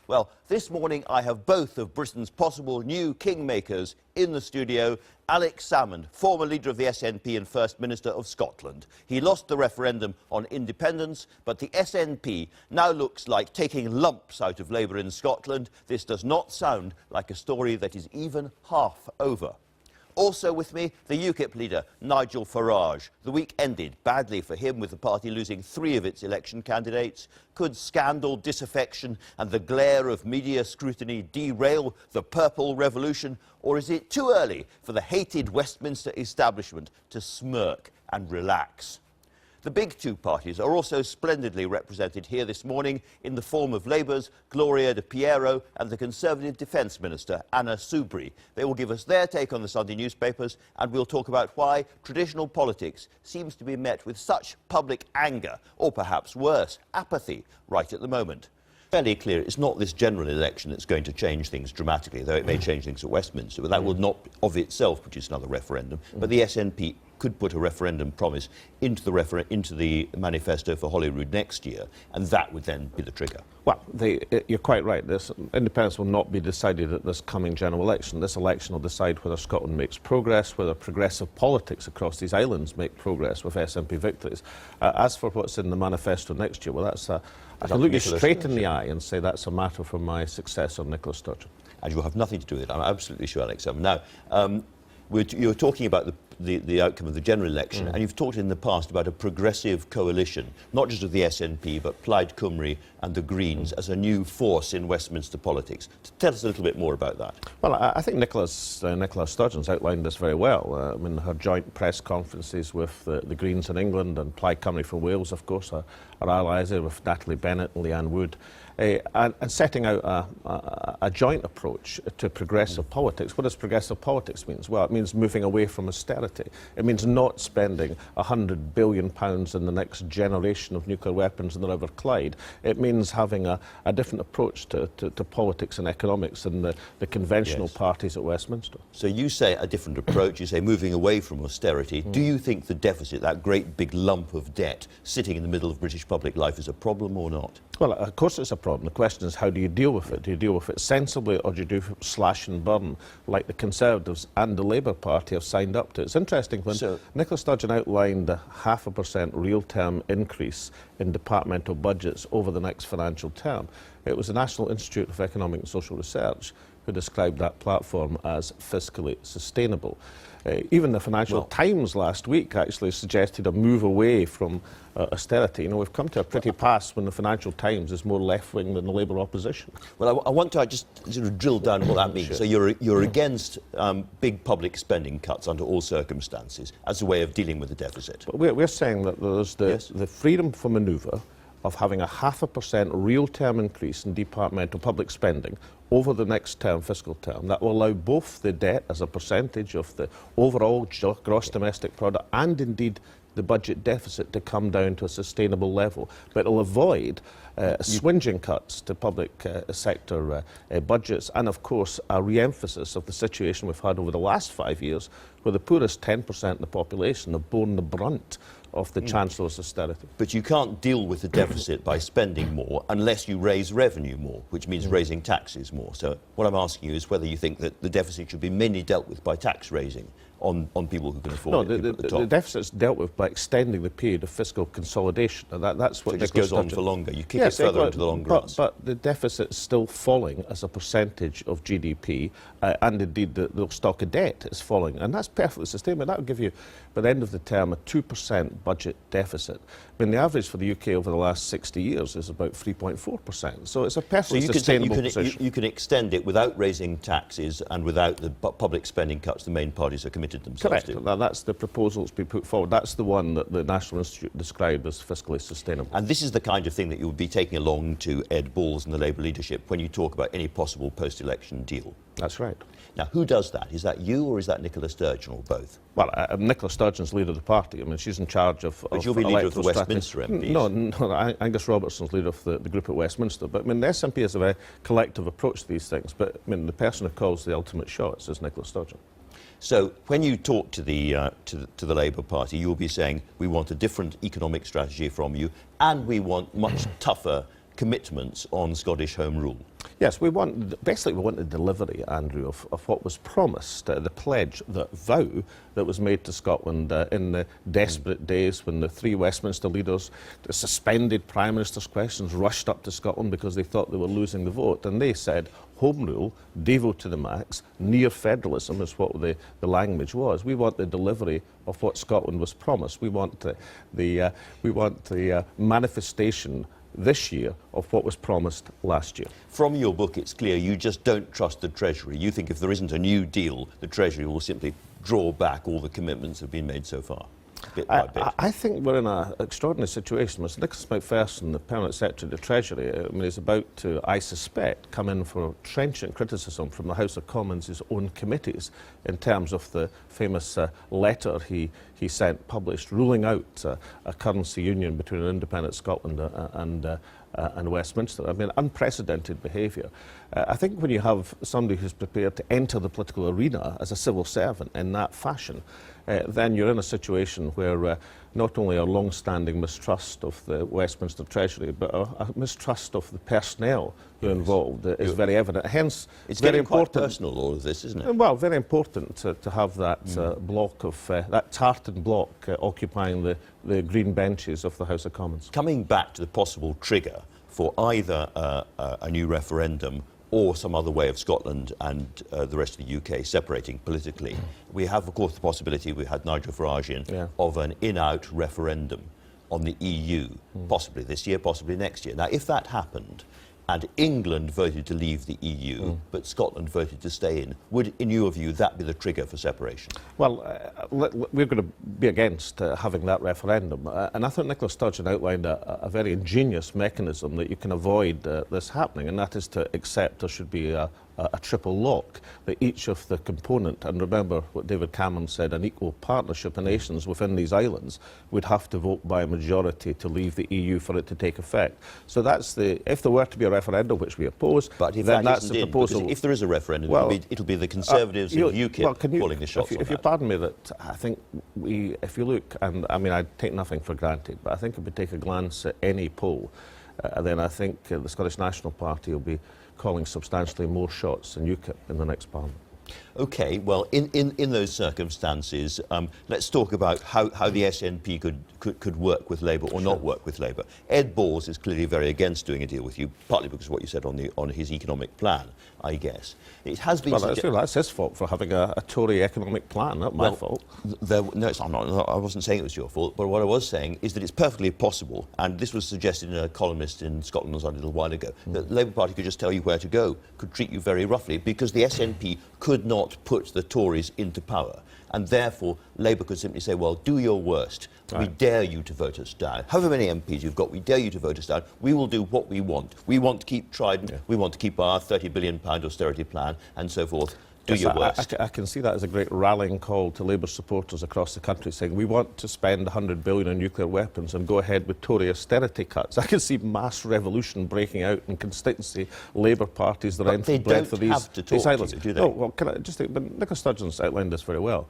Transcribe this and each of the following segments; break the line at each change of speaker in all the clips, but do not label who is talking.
Well, this morning I have both of Britain's possible new kingmakers in the studio. Alex Salmond, former leader of the SNP and First Minister of Scotland. He lost the referendum on independence, but the SNP now looks like taking lumps out of Labour in Scotland. This does not sound like a story that is even half over. Also with me, the UKIP leader, Nigel Farage. The week ended badly for him, with the party losing 3 of its election candidates. Could scandal, disaffection and the glare of media scrutiny derail the purple revolution? Or is it too early for the hated Westminster establishment to smirk and relax? The big 2 parties are also splendidly represented here this morning in the form of Labour's Gloria De Piero and the Conservative Defence Minister, Anna Soubry. They will give us their take on the Sunday newspapers, and we'll talk about why traditional politics seems to be met with such public anger, or perhaps worse, apathy, right at the moment. Fairly clear, it's not this general election that's going to change things dramatically, though it may change things at Westminster, but that will not of itself produce another referendum. But the SNP could put a referendum promise into the manifesto for Holyrood next year, and that would then be the trigger.
Well, you're quite right. This independence will not be decided at this coming general election. This election will decide whether Scotland makes progress, whether progressive politics across these islands make progress with SNP victories. As for what's in the manifesto next year, well, I can look you straight in the eye and say that's a matter for my successor, Nicola Sturgeon.
And you'll have nothing to do with it, I'm absolutely sure, Alex. Now, you're talking about the outcome of the general election, and you've talked in the past about a progressive coalition, not just of the SNP, but Plaid Cymru and the Greens as a new force in Westminster politics. Tell us a little bit more about that.
Well, I think Nicola Sturgeon's outlined this very well. I mean, her joint press conferences with the Greens in England and Plaid Cymru from Wales, of course, are allies there with Natalie Bennett and Leanne Wood. And setting out a joint approach to progressive politics. What does progressive politics mean? Well, it means moving away from austerity. It means not spending £100 billion in the next generation of nuclear weapons in the River Clyde. It means having a different approach to politics and economics in the conventional parties at Westminster.
So you say a different approach, you say moving away from austerity. Do you think the deficit, that great big lump of debt sitting in the middle of British public life, is a problem or not?
Well, of course it's a problem. The question is, how do you deal with it? Do you deal with it sensibly, or do you do slash and burn, like the Conservatives and the Labour Party have signed up to? It's interesting, when Nicola Sturgeon outlined a 0.5% real-term increase in departmental budgets over the next financial term, it was the National Institute of Economic and Social Research who described that platform as fiscally sustainable. Even the Financial Times last week actually suggested a move away from austerity. You know, we've come to a pretty pass when the Financial Times is more left-wing than the Labour opposition.
Well, I want to just sort of drill down on what that means. So you're against big public spending cuts under all circumstances as a way of dealing with the deficit.
But we're saying that there's the freedom for manoeuvre of having a 0.5% real-term increase in departmental public spending over the next term, fiscal term, that will allow both the debt as a percentage of the overall gross domestic product and indeed the budget deficit to come down to a sustainable level. But it'll avoid swinging cuts to public sector budgets, and of course a re-emphasis of the situation we've had over the last 5 years, where the poorest 10% of the population have borne the brunt of the Chancellor's austerity.
But you can't deal with the deficit by spending more unless you raise revenue more, which means raising taxes more. So what I'm asking you is whether you think that the deficit should be mainly dealt with by tax raising on people who can afford it.
No, the deficit's dealt with by extending the period of fiscal consolidation. And that's what
so it just goes on for longer. You kick it further into the long grass.
But the deficit's still falling as a percentage of GDP, and indeed the stock of debt is falling, and that's perfectly sustainable. That will give you, by the end of the term, a 2% budget deficit. I mean, the average for the UK over the last 60 years is about 3.4%. So it's a perfectly sustainable position.
You can extend it without raising taxes and without the public spending cuts the main parties are committed themselves to.
Correct. That's the proposal that's been put forward. That's the one that the National Institute described as fiscally sustainable.
And this is the kind of thing that you would be taking along to Ed Balls and the Labour leadership when you talk about any possible post-election deal.
That's right.
Now, who does that? Is that you or is that Nicola Sturgeon, or both?
Well, Nicola Sturgeon's leader of the party. I mean, she's in charge of
But you'll be leader of the Westminster MPs.
No, Angus Robertson's leader of the group at Westminster. But I mean, the SNP has a very collective approach to these things. But I mean, the person who calls the ultimate shots is Nicola Sturgeon.
So when you talk to the Labour Party, you'll be saying, we want a different economic strategy from you, and we want much tougher commitments on Scottish Home Rule?
Yes, basically we want the delivery, Andrew, of what was promised, the pledge, the vow that was made to Scotland in the desperate days when the three Westminster leaders, the suspended Prime Minister's questions, rushed up to Scotland because they thought they were losing the vote. And they said, Home Rule, Devo to the max, near federalism is what the language was. We want the delivery of what Scotland was promised. We want the manifestation this year of what was promised last year.
From your book, it's clear you just don't trust the Treasury. You think if there isn't a new deal, the Treasury will simply draw back all the commitments that have been made so far, bit by bit.
I think we're in an extraordinary situation. Mr. Nicholas McPherson, the Permanent Secretary of the Treasury, is about to, I suspect, come in for trenchant criticism from the House of Commons' own committees in terms of the famous letter he sent, published, ruling out a currency union between an independent Scotland and Westminster. I mean, unprecedented behaviour. I think when you have somebody who's prepared to enter the political arena as a civil servant in that fashion, then you're in a situation where not only a long-standing mistrust of the Westminster Treasury, but a mistrust of the personnel who are involved is very evident. Hence,
it's
very
getting
important,
quite personal, all of this, isn't it?
Well, very important to have that block of, that tartan block occupying the green benches of the House of Commons.
Coming back to the possible trigger for either a new referendum or some other way of Scotland and the rest of the UK separating politically, we have, of course, the possibility, we had Nigel Farage in, of an in-out referendum on the EU, possibly this year, possibly next year. Now, if that happened, and England voted to leave the EU, but Scotland voted to stay in, would, in your view, that be the trigger for separation?
Well, we're going to be against having that referendum. And I thought Nicola Sturgeon outlined a very ingenious mechanism that you can avoid this happening, and that is to accept there should be a triple lock, that each of the component, and remember what David Cameron said, an equal partnership of nations within these islands would have to vote by a majority to leave the EU for it to take effect. So that's if there were to be a referendum, which we oppose,
but if
then that's the proposal.
If there is a referendum,
well,
it'll be the Conservatives and UKIP calling the shots on that.
If you pardon me, that I think if you look, and I mean I take nothing for granted, but I think if we take a glance at any poll, then I think the Scottish National Party will be calling substantially more shots than UKIP in the next Parliament.
OK, well, in those circumstances, let's talk about how the SNP could work with Labour or not work with Labour. Ed Balls is clearly very against doing a deal with you, partly because of what you said on his economic plan, I guess. It has been...
Well, that's his fault for having a Tory economic plan, not my fault.
No, I wasn't saying it was your fault, but what I was saying is that it's perfectly possible, and this was suggested in a columnist in Scotland a little while ago, that the Labour Party could just tell you where to go, could treat you very roughly, because the SNP could not put the Tories into power. And therefore, Labour could simply say, well, do your worst. Right. We dare you to vote us down. However many MPs you've got, we dare you to vote us down. We will do what we want. We want to keep Trident. Yeah. We want to keep our £30 billion austerity plan and so forth. Do your worst.
I can see that as a great rallying call to Labour supporters across the country saying we want to spend $100 billion on nuclear weapons and go ahead with Tory austerity cuts. I can see mass revolution breaking out in constituency Labour parties that are entering for these islands.
Do they?
No, well, can I just think, but Nicola Sturgeon's outlined this very well.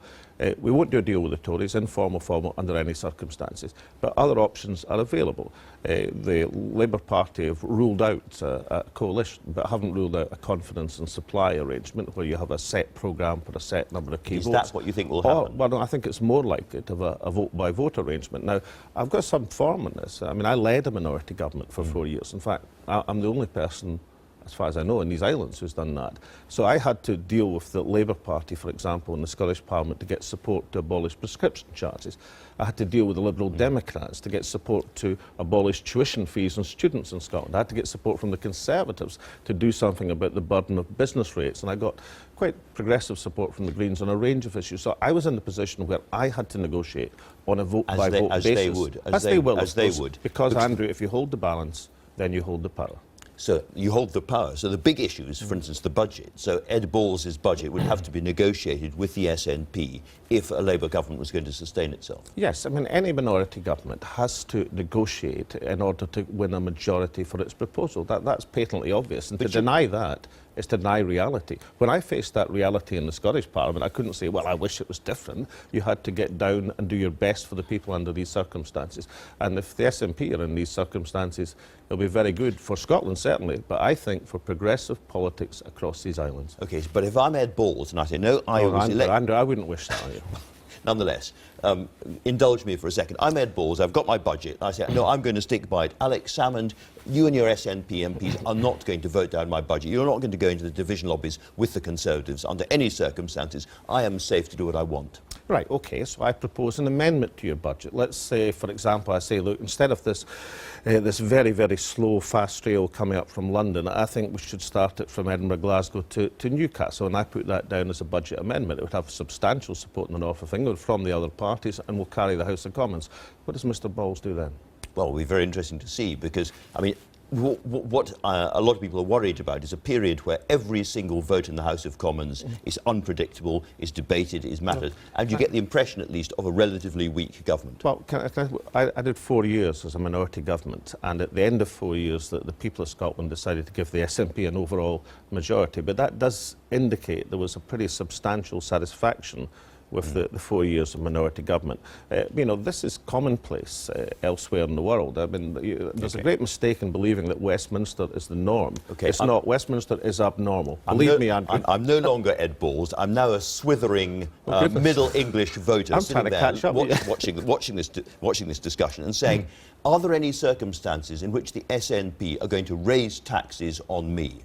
We won't do a deal with the Tories, informal, formal, under any circumstances, but other options are available. The Labour Party have ruled out a coalition, but haven't ruled out a confidence and supply arrangement where you have a set programme for a set number of key votes.
Is that what you think will happen?
Well, no, I think it's more likely to have a vote-by-vote arrangement. Now, I've got some form in this. I mean, I led a minority government for 4 years. In fact, I'm the only person, as far as I know, in these islands who's done that. So I had to deal with the Labour Party, for example, in the Scottish Parliament to get support to abolish prescription charges. I had to deal with the Liberal Democrats to get support to abolish tuition fees on students in Scotland. I had to get support from the Conservatives to do something about the burden of business rates. And I got quite progressive support from the Greens on a range of issues. So I was in the position where I had to negotiate on a vote-by-vote basis.
As they would.
Because, Andrew, if you hold the balance, then you hold the power.
So you hold the power. So the big issues, for instance, the budget. So Ed Balls' budget would have to be negotiated with the SNP if a Labour government was going to sustain itself.
Yes, I mean, any minority government has to negotiate in order to win a majority for its proposal. That's patently obvious. And to deny that is to deny reality. When I faced that reality in the Scottish Parliament, I couldn't say, well, I wish it was different. You had to get down and do your best for the people under these circumstances. And if the SNP are in these circumstances, it'll be very good for Scotland, certainly, but I think for progressive politics across these islands.
OK, but if I'm Ed Balls and I say, no, I was elected...
Andrew, I wouldn't wish that on you.
Nonetheless, indulge me for a second. I'm Ed Balls, I've got my budget, and I say, no, I'm going to stick by it. Alex Salmond, you and your SNP MPs are not going to vote down my budget. You're not going to go into the division lobbies with the Conservatives under any circumstances. I am safe to do what I want.
Right, OK, so I propose an amendment to your budget. Let's say, for example, I say, look, instead of this very, very slow, fast rail coming up from London, I think we should start it from Edinburgh, Glasgow to Newcastle, and I put that down as a budget amendment. It would have substantial support in the north of England from the other parties and will carry the House of Commons. What does Mr Balls do then? Well,
it'll be very interesting to see, because, I mean, what a lot of people are worried about is a period where every single vote in the House of Commons is unpredictable, is debated, is mattered, and you get the impression, at least, of a relatively weak government.
Well, I did 4 years as a minority government, and at the end of 4 years, the people of Scotland decided to give the SNP an overall majority, but that does indicate there was a pretty substantial satisfaction with the 4 years of minority government. You know, this is commonplace elsewhere in the world. I mean, there's a great mistake in believing that Westminster is the norm. It's not. Westminster is abnormal. Believe me, Andrew.
I'm no longer Ed Balls. I'm now a swithering Middle English voter
I'm trying to catch up
watching this discussion and saying, are there any circumstances in which the SNP are going to raise taxes on me?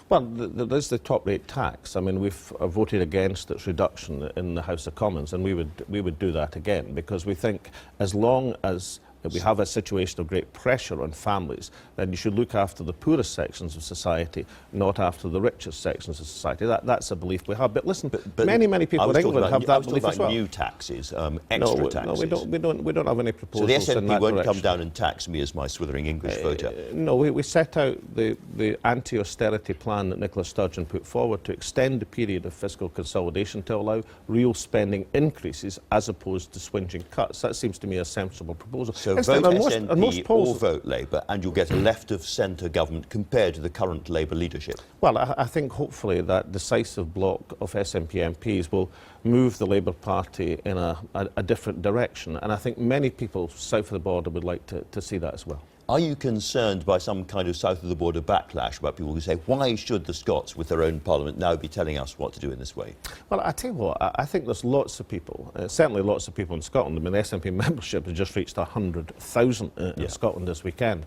Well, there's the top rate tax. I mean, we've voted against its reduction in the House of Commons, and we would do that again, because we think as long as we have a situation of great pressure on families, then you should look after the poorest sections of society, not after the richest sections of society. That's a belief we have. But listen, many people in England have that belief as well.
New taxes, extra taxes.
No, we don't have any proposals.
So the SNP won't
direction.
Come down and tax me as my swithering English voter.
No, we set out the anti-austerity plan that Nicola Sturgeon put forward to extend the period of fiscal consolidation to allow real spending increases as opposed to swinging cuts. That seems to me a sensible proposal.
So vote SNP or vote Labour, and you'll get a left-of-centre government compared to the current Labour leadership.
Well, I think hopefully that decisive bloc of SNP MPs will move the Labour Party in a different direction, and I think many people south of the border would like to see that as well.
Are you concerned by some kind of south-of-the-border backlash about people who say, why should the Scots, with their own parliament, now be telling us what to do in this way?
Well, I tell you what, I think there's lots of people, certainly lots of people in Scotland. I mean, the SNP membership has just reached 100,000 in Scotland this weekend.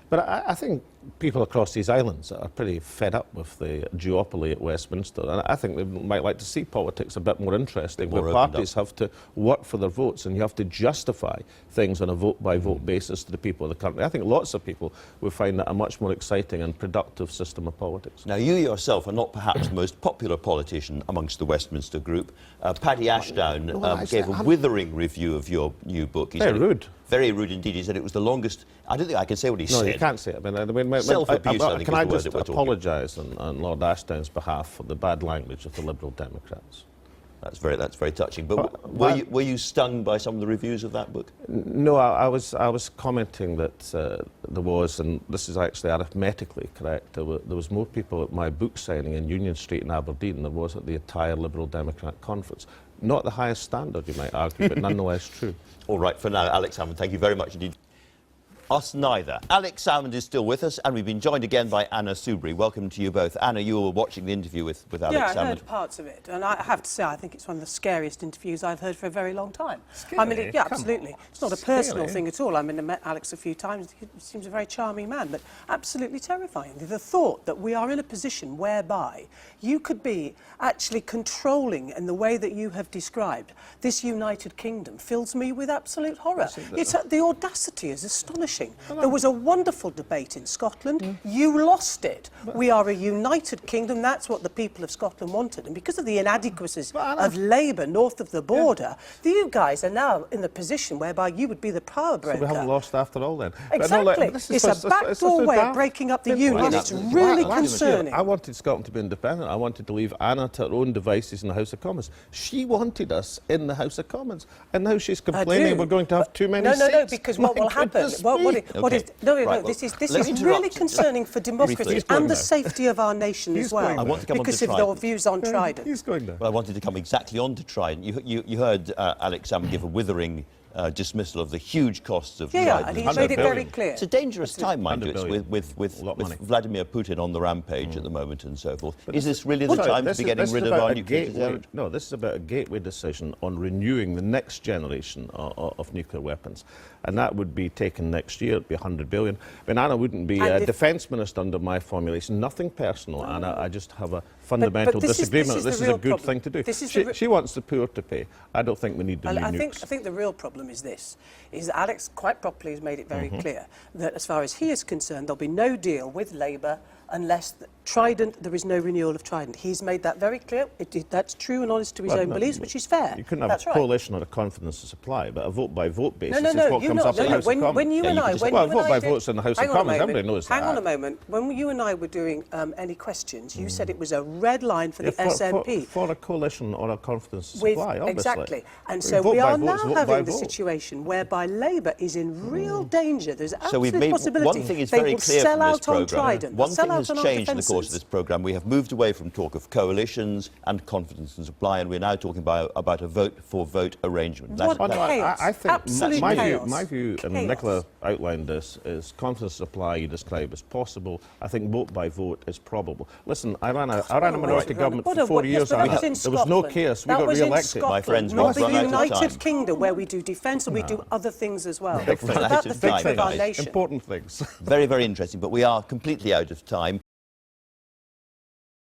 But I think people across these islands are pretty fed up with the duopoly at Westminster, and I think they might like to see politics a bit more interesting, where parties have to work for their votes and you have to justify things on a vote-by-vote basis to the people of the country. I think lots of people will find that a much more exciting and productive system of politics.
Now, you yourself are not perhaps the most popular politician amongst the Westminster group. Paddy Ashdowns gave a withering review of your new book.
Very rude.
Very rude indeed. He said it was the longest... I don't think I can say what he said.
No, you can't say it. I mean,
self-abuse, I think,
can
is the
I
word that we're
just apologise on Lord Ashdown's behalf for the bad language of the Liberal Democrats?
That's very touching. But were you stung by some of the reviews of that book?
No, I was commenting that there was, and this is actually arithmetically correct, there was more people at my book signing in Union Street in Aberdeen than there was at the entire Liberal Democrat conference. Not the highest standard, you might argue, but nonetheless true.
All right, for now, Alex Salmond, thank you very much indeed. Us neither. Alex Salmond is still with us, and we've been joined again by Anna Soubry. Welcome to you both. Anna, you were watching the interview with Alex Salmond.
Yeah, I heard parts of it, and I have to say, I think it's one of the scariest interviews I've heard for a very long time.
Scary?
I mean, yeah, absolutely. It's not a personal thing at all. I mean, I met Alex a few times. He seems a very charming man, but absolutely terrifying. The thought that we are in a position whereby you could be actually controlling in the way that you have described this United Kingdom fills me with absolute horror. The audacity is astonishing. There was a wonderful debate in Scotland. You lost it. We are a united kingdom. That's what the people of Scotland wanted. And because of the inadequacies of Labour north of the border, you guys are now in the position whereby you would be the power broker.
So we haven't lost after all then.
Exactly. It's a backdoor way of breaking up the union. It's really concerning.
I wanted Scotland to be independent. I wanted to leave Anna to her own devices in the House of Commons. She wanted us in the House of Commons. And now she's complaining we're going to have too many seats.
No, because what will happen, what This is really concerning for democracy and the safety of our nation as well.
I want to come
because
on to
of your views on Trident.
He's going there.
Well, I wanted to come exactly on to Trident. You heard Alex Salmond give a withering dismissal of the huge costs of Trident.
And he made it very clear.
It's a dangerous time, mind you, with Vladimir Putin on the rampage at the moment and so forth. Is this really the time to be getting rid of our nuclear?
No, this is about a gateway decision on renewing the next generation of nuclear weapons. And that would be taken next year. It would be 100 billion. I mean, Anna wouldn't be a defence minister under my formulation. Nothing personal, Anna. I just have a fundamental disagreement. This is a good thing to do. She wants the poor to pay. I don't think we need the new nukes.
I think the real problem is this, is that Alex quite properly has made it very clear that as far as he is concerned, there'll be no deal with Labour unless Trident, there is no renewal of Trident. He's made that very clear. That's true and honest to his own beliefs, which is fair.
You couldn't have a coalition or a confidence to supply, but a vote-by-vote basis
is
what comes up in the House of Commons.
When you and I...
vote-by-vote's in the House of Commons, everybody knows that.
Hang on a moment. When you and I were doing any questions, you said it was a red line for the SNP.
For a coalition or a confidence to supply, obviously.
Exactly. And so we are now having the situation whereby Labour is in real danger. There's absolute possibility
one thing is very clear from this programme. One thing has changed in the course of this programme. We have moved away from talk of coalitions and confidence and supply, and we're now talking about a vote-for-vote arrangement.
I think my view,
chaos.
and Nicola outlined this, is confidence supply you describe as possible. I think vote-by-vote is probable. Listen, I ran a minority government for 4 years. There was no chaos. We got re-elected.
My friends,
not the United Kingdom, where we do defence and we do other things as well.
Big
About the future of our nation.
Important things.
Very, very interesting, but we are completely out of time.